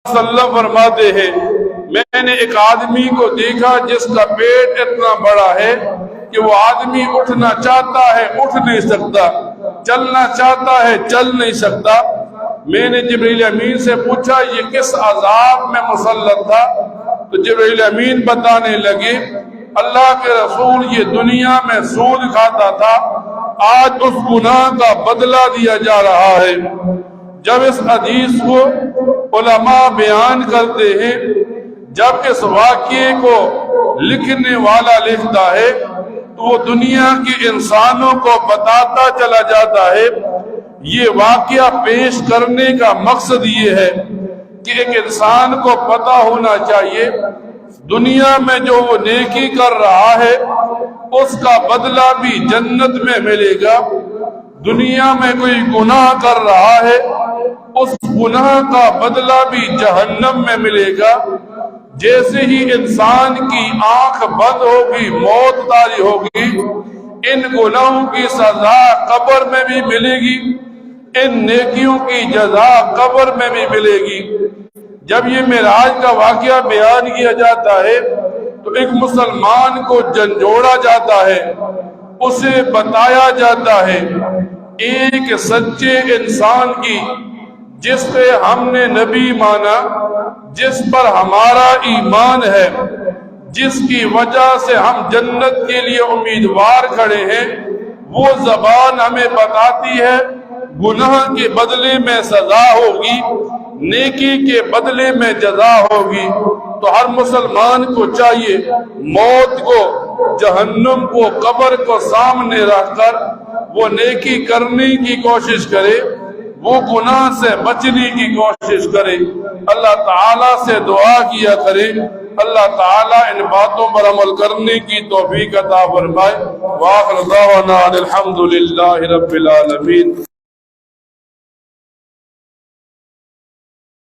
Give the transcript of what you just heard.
वसल्लम फरमाते हैं, मैंने एक आदमी को देखा जिसका पेट इतना बड़ा है कि वो आदमी उठना चाहता है उठ नहीं सकता, चलना चाहता है चल नहीं सकता। मैंने जिब्रील अमीन से पूछा ये किस अजाब में मुसल्लत था? तो जिब्रील अमीन बताने लगे, अल्लाह के रसूल ये दुनिया में सूद खाता था, आज उस गुनाह का बदला दिया जा रहा है। जब इस हदीस को उलमा बयान करते हैं, जब इस वाक़ये को लिखने वाला लिखता है तो वो दुनिया के इंसानों को बताता चला जाता है। ये वाक़या पेश करने का मकसद ये है कि एक इंसान को पता होना चाहिए दुनिया में जो वो नेकी कर रहा है उसका बदला भी जन्नत में मिलेगा। दुनिया में कोई गुनाह कर रहा है उस गुनाह का बदला भी जहन्नम में मिलेगा। जैसे ही इंसान की आंख बंद होगी, मौत तारी होगी, इन गुनाहों की सजा कब्र में भी मिलेगी, इन नेकियों की जजा कब्र में भी मिलेगी। जब ये मेराज का वाकया बयान किया जाता है तो एक मुसलमान को झंझोड़ा जाता है, उसे बताया जाता है एक सच्चे इंसान की जिस पे हमने नबी माना, जिस पर हमारा ईमान है, जिसकी वजह से हम जन्नत के लिए उम्मीदवार खड़े हैं, वो जबान हमें बताती है गुनाह के बदले में सजा होगी, नेकी के बदले में जजा होगी। तो हर मुसलमान को चाहिए मौत को, जहन्नुम को, कब्र को सामने रखकर वो नेकी करने की कोशिश करे, वो गुनाह से बचने की कोशिश करे। अल्लाह ताला से दुआ किया करे, अल्लाह ताला इन बातों पर अमल करने की तौफीक अता फरमाए। व आखिर दावाना अनिल हम्दुलिल्लाहि रब्बिल आलमीन।